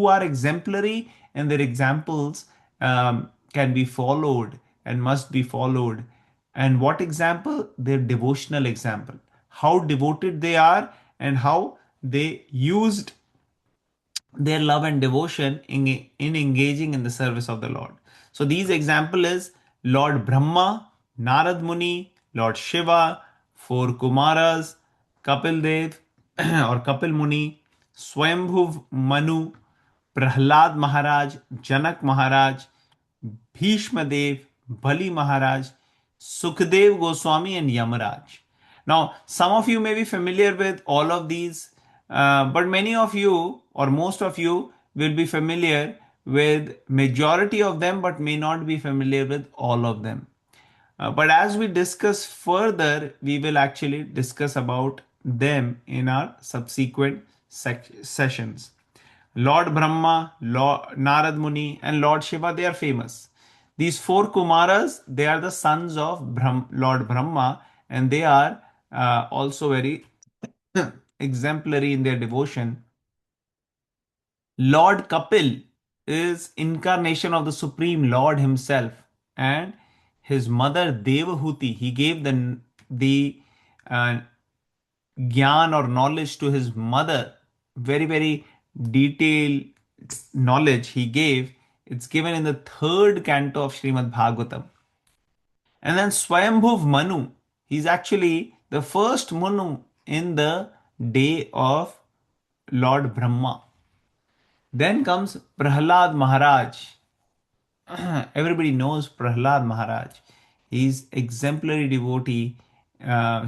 Speaker 1: are exemplary, and their examples can be followed and must be followed. And what example? Their devotional example. How devoted they are and how they used their love and devotion in engaging in the service of the Lord. So these example is Lord Brahma, Narad Muni, Lord Shiva, four Kumaras, Kapil Dev or Kapil Muni, Swayambhuv Manu, Prahlad Maharaj, Janak Maharaj, Bhishma Dev, Bali Maharaj, Sukdev Goswami, and Yamaraj. Now, some of you may be familiar with all of these, but many of you or most of you will be familiar with majority of them, but may not be familiar with all of them. But as we discuss further, we will actually discuss about them in our subsequent sessions. Lord Brahma, Lord Narad Muni, and Lord Shiva, they are famous. These four Kumaras, they are the sons of Lord Brahma, and they are also very exemplary in their devotion. Lord Kapil is incarnation of the Supreme Lord himself, and his mother Devahuti, he gave the uh, gyan or knowledge to his mother. Very, very detailed knowledge he gave. It's given in the third canto of Srimad Bhagavatam. And then Swayambhuv Manu, he's actually the first Manu in the day of Lord Brahma. Then comes Prahlad Maharaj. Everybody knows Prahlad Maharaj. He's exemplary devotee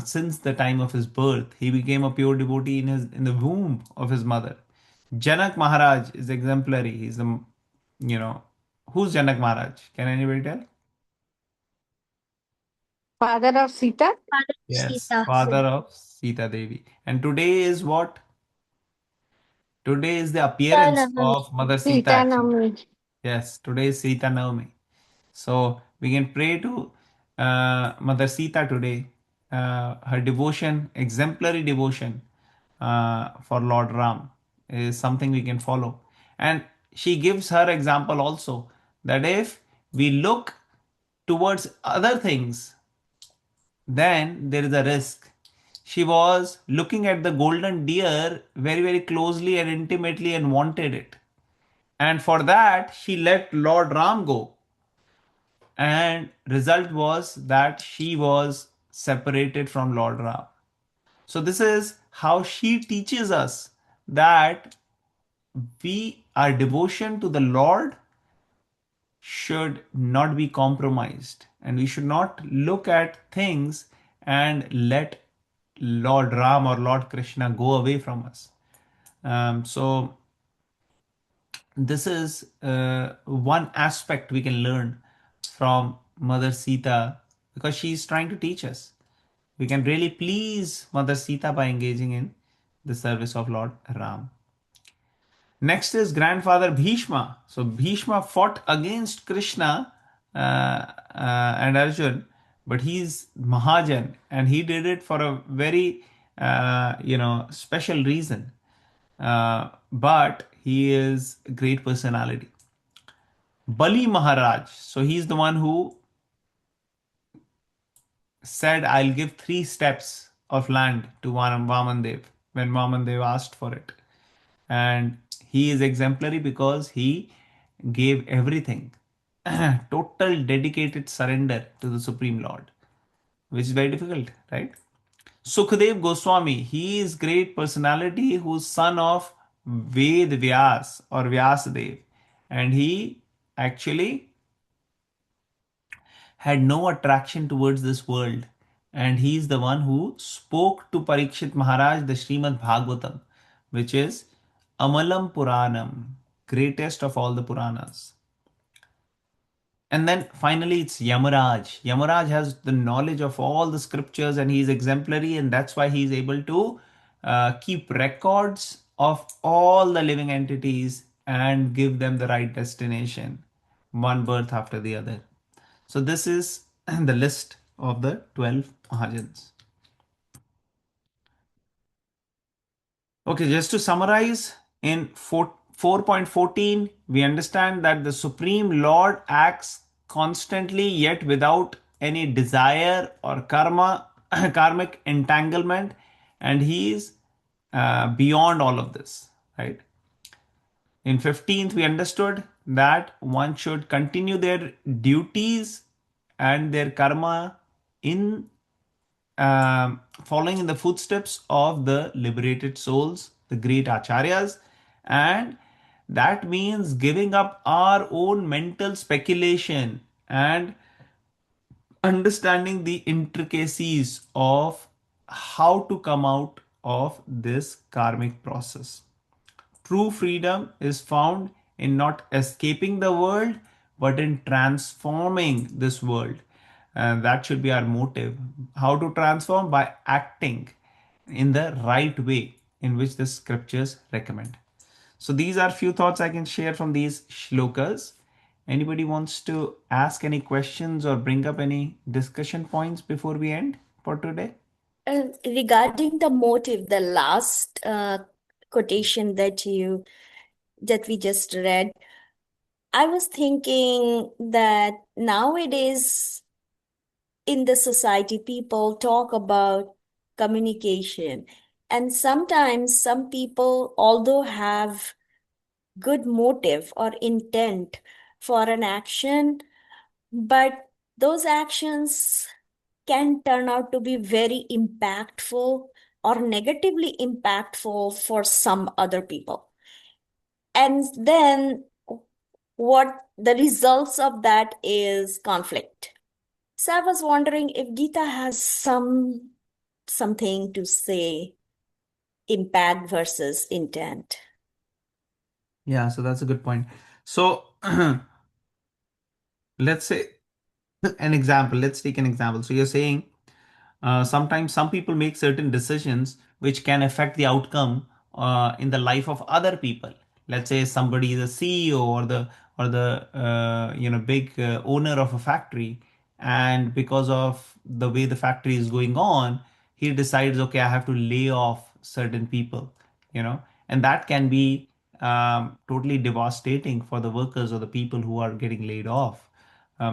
Speaker 1: since the time of his birth. He became a pure devotee in the womb of his mother. Janak Maharaj is exemplary. He's the, who's Janak Maharaj? Can anybody tell?
Speaker 4: Father of Sita?
Speaker 2: Father of
Speaker 1: Yes,
Speaker 2: Sita.
Speaker 1: father of Sita Devi. And today is what? Today is the appearance
Speaker 2: Navami.
Speaker 1: of Mother Sita
Speaker 4: Sita
Speaker 1: actually.
Speaker 4: Navami.
Speaker 1: Yes, today is Sita Navami. So we can pray to Mother Sita today. Her devotion, exemplary devotion for Lord Ram is something we can follow. And she gives her example also that if we look towards other things, then there is a risk. She was looking at the golden deer very, very closely and intimately and wanted it. And for that, she let Lord Ram go. And result was that she was separated from Lord Ram. So this is how she teaches us that our devotion to the Lord should not be compromised, and we should not look at things and let Lord Ram or Lord Krishna go away from us. So this is one aspect we can learn from Mother Sita, because she is trying to teach us. We can really please Mother Sita by engaging in the service of Lord Ram. Next is grandfather Bhishma. So Bhishma fought against Krishna and Arjun, but he's Mahajan, and he did it for a very special reason. But he is a great personality. Bali Maharaj. So he's the one who said, "I'll give 3 steps of land to Vamandev when Vamandev asked for it." And he is exemplary because he gave everything, total dedicated surrender to the Supreme Lord, which is very difficult, right? Sukhdev Goswami, he is great personality who's son of Ved Vyas or Vyasadev, and he actually had no attraction towards this world. And he is the one who spoke to Parikshit Maharaj the Srimad Bhagavatam, which is Amalam Puranam, greatest of all the Puranas. And then finally, it's Yamaraj. Yamaraj has the knowledge of all the scriptures and he is exemplary, and that's why he is able to keep records of all the living entities and give them the right destination, one birth after the other. So, this is the list of the 12 Mahajans. Okay, just to summarize, in 4.14, we understand that the Supreme Lord acts constantly yet without any desire or karmic entanglement, and he is beyond all of this, right? In 15th, we understood that one should continue their duties and their karma in following in the footsteps of the liberated souls, the great acharyas, and that means giving up our own mental speculation and understanding the intricacies of how to come out of this karmic process. True freedom is found in not escaping the world, but in transforming this world. And that should be our motive. How to transform? By acting in the right way in which the scriptures recommend. So these are few thoughts I can share from these shlokas. Anybody wants to ask any questions or bring up any discussion points before we end for today?
Speaker 3: Regarding the motive, the last quotation that we just read, I was thinking that nowadays in the society, people talk about communication, and sometimes some people, although have good motive or intent for an action, but those actions can turn out to be very impactful or negatively impactful for some other people. And then what the results of that is conflict. So I was wondering if Gita has something to say, impact versus intent.
Speaker 1: Yeah, so that's a good point. So let's say an example. Let's take an example. So you're saying sometimes some people make certain decisions which can affect the outcome in the life of other people. Let's say somebody is a CEO or the big owner of a factory, and because of the way the factory is going on, he decides, okay, I have to lay off certain people, and that can be totally devastating for the workers or the people who are getting laid off.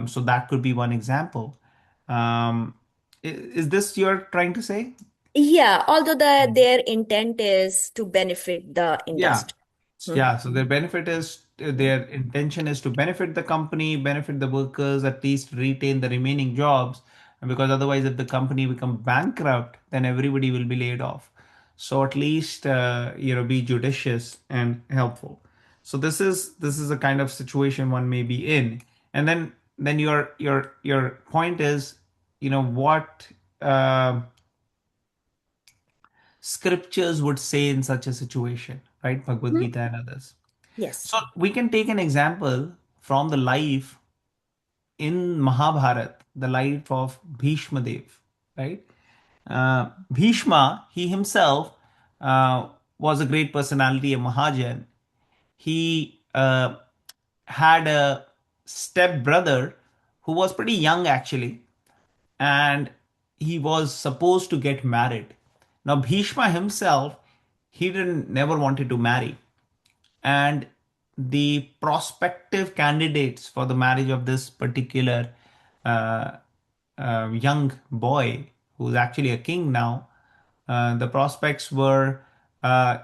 Speaker 1: So that could be one example. Um, is this you're trying to say?
Speaker 3: Yeah, although their intent is to benefit the
Speaker 1: Yeah.
Speaker 3: industry.
Speaker 1: Yeah. So their benefit is their intention is to benefit the company, benefit the workers, at least retain the remaining jobs. And because otherwise, if the company become bankrupt, then everybody will be laid off. So at least be judicious and helpful. So this is a kind of situation one may be in. And then your point is, what. scriptures would say in such a situation, right? Bhagavad
Speaker 3: Mhm.
Speaker 1: Gita and others.
Speaker 3: Yes.
Speaker 1: So we can take an example from the life in Mahabharat, the life of Bhishma Dev, right? Bhishma, he himself was a great personality, a Mahajan. He had a step brother who was pretty young actually, and he was supposed to get married. Now, Bhishma himself, he didn't never wanted to marry, and the prospective candidates for the marriage of this particular uh, young boy, who's actually a king now, the prospects were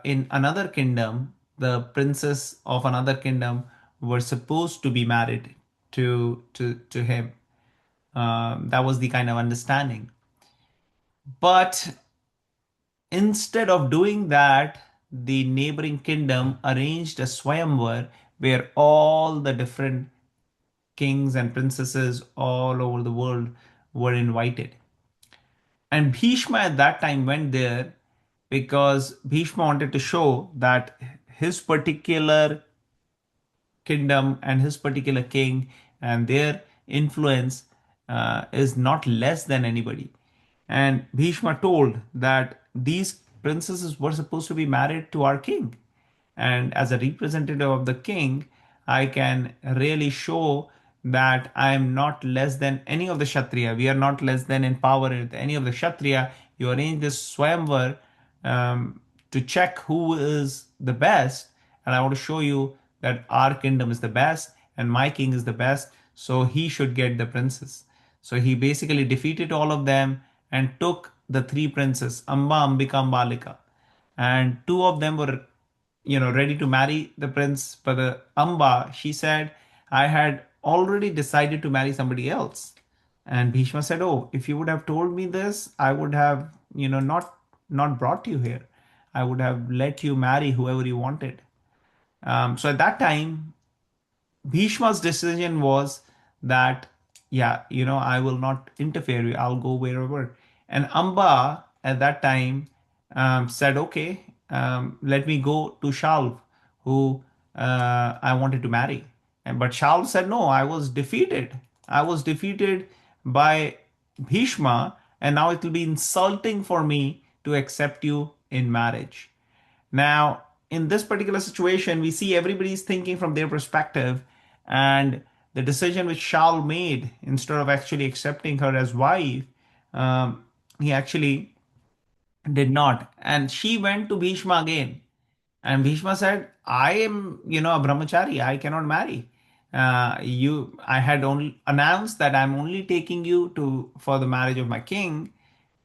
Speaker 1: in another kingdom. The princess of another kingdom were supposed to be married to him. That was the kind of understanding. But instead of doing that, the neighboring kingdom arranged a swayamvar where all the different kings and princesses all over the world were invited. And Bhishma at that time went there because Bhishma wanted to show that his particular kingdom and his particular king and their influence is not less than anybody. And Bhishma told that these princesses were supposed to be married to our king. And as a representative of the king, I can really show that I am not less than any of the Kshatriya. We are not less than in power with any of the Kshatriya. You arrange this Swayamvar to check who is the best. And I want to show you that our kingdom is the best and my king is the best. So he should get the princess. So he basically defeated all of them and took the three princes, Amba, Ambika, Ambalika. And two of them were, ready to marry the prince. But the Amba, she said, I had already decided to marry somebody else. And Bhishma said, oh, if you would have told me this, I would have, not brought you here. I would have let you marry whoever you wanted. So at that time, Bhishma's decision was that, yeah, I will not interfere. I'll go wherever. And Amba at that time said, okay, let me go to Shalv, who I wanted to marry. But Shalv said, no, I was defeated. I was defeated by Bhishma, and now it will be insulting for me to accept you in marriage. Now, in this particular situation, we see everybody's thinking from their perspective, and the decision which Shaul made, instead of actually accepting her as wife, he actually did not. And she went to Bhishma again. And Bhishma said, I am, a brahmachari. I cannot marry. I had only announced that I'm only taking you to for the marriage of my king,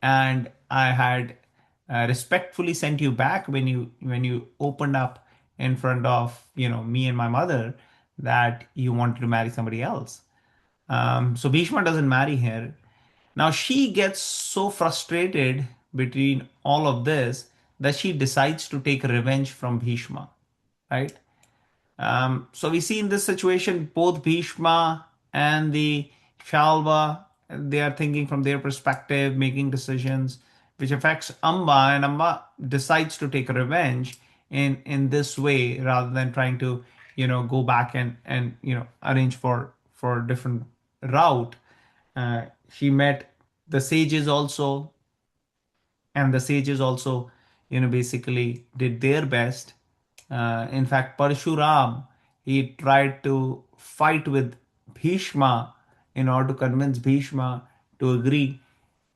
Speaker 1: and I had respectfully sent you back when you opened up in front of me and my mother that you wanted to marry somebody else. So Bhishma doesn't marry her. Now she gets so frustrated between all of this that she decides to take revenge from Bhishma, right? So we see in this situation both Bhishma and the Shalva, they are thinking from their perspective, making decisions, which affects Amba, and Amba decides to take revenge in this way rather than trying to go back and arrange for a different route. She met the sages also, and the sages also basically did their best. In fact, Parshuram, he tried to fight with Bhishma in order to convince Bhishma to agree.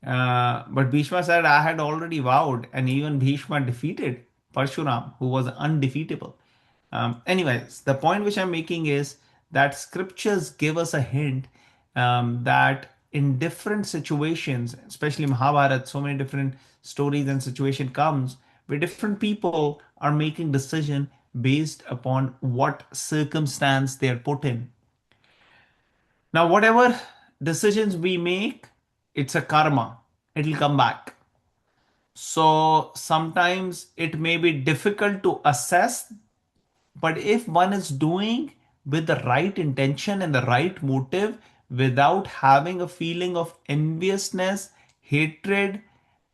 Speaker 1: But Bhishma said, I had already vowed, and even Bhishma defeated Parshuram, who was undefeatable. Anyways, the point which I'm making is that scriptures give us a hint that in different situations, especially Mahabharata, so many different stories and situation comes where different people are making decision based upon what circumstance they are put in. Now, whatever decisions we make, it's a karma. It'll come back. So sometimes it may be difficult to assess, but if one is doing with the right intention and the right motive without having a feeling of enviousness, hatred,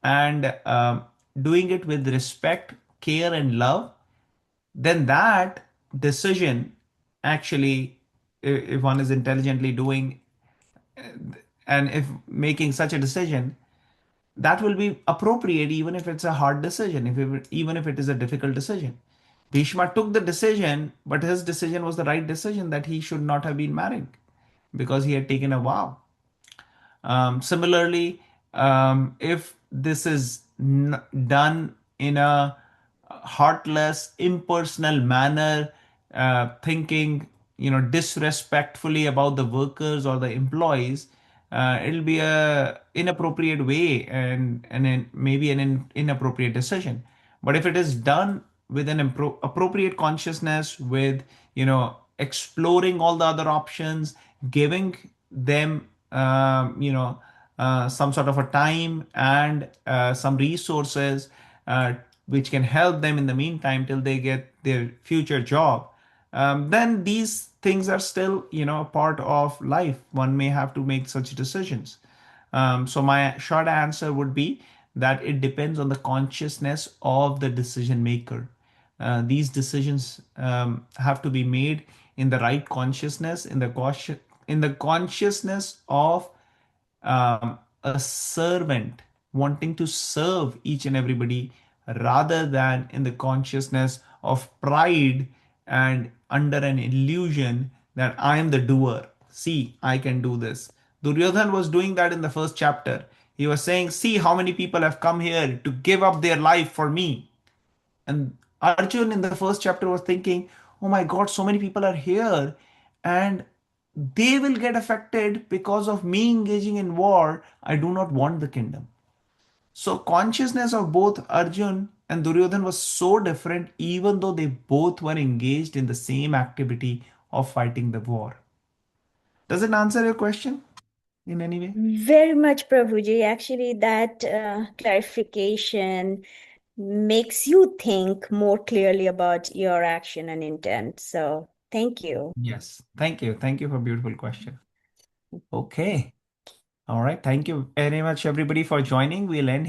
Speaker 1: and doing it with respect, care, and love, then that decision actually, if one is intelligently doing and if making such a decision, that will be appropriate even if it's a hard decision, even if it is a difficult decision. Bhishma took the decision, but his decision was the right decision, that he should not have been married because he had taken a vow. Similarly, if this is done in a heartless, impersonal manner, thinking disrespectfully about the workers or the employees, it'll be a inappropriate way and maybe an inappropriate decision. But if it is done with an appropriate consciousness, with exploring all the other options, giving them some sort of a time and some resources which can help them in the meantime till they get their future job, then these things are still a part of life. One may have to make such decisions. So my short answer would be that it depends on the consciousness of the decision maker. These decisions have to be made in the right consciousness, in the consciousness of a servant wanting to serve each and everybody, rather than in the consciousness of pride and under an illusion that I am the doer. See, I can do this. Duryodhan was doing that in the first chapter. He was saying, see how many people have come here to give up their life for me. And Arjun in the first chapter was thinking, oh my God, so many people are here and they will get affected because of me engaging in war. I do not want the kingdom. So, consciousness of both Arjun and Duryodhan was so different, even though they both were engaged in the same activity of fighting the war. Does it answer your question in any way?
Speaker 3: Very much, Prabhuji. Actually, that clarification makes you think more clearly about your action and intent. So, thank you.
Speaker 1: Yes. Thank you. Thank you for a beautiful question. Okay. All right. Thank you very much, everybody, for joining. We'll end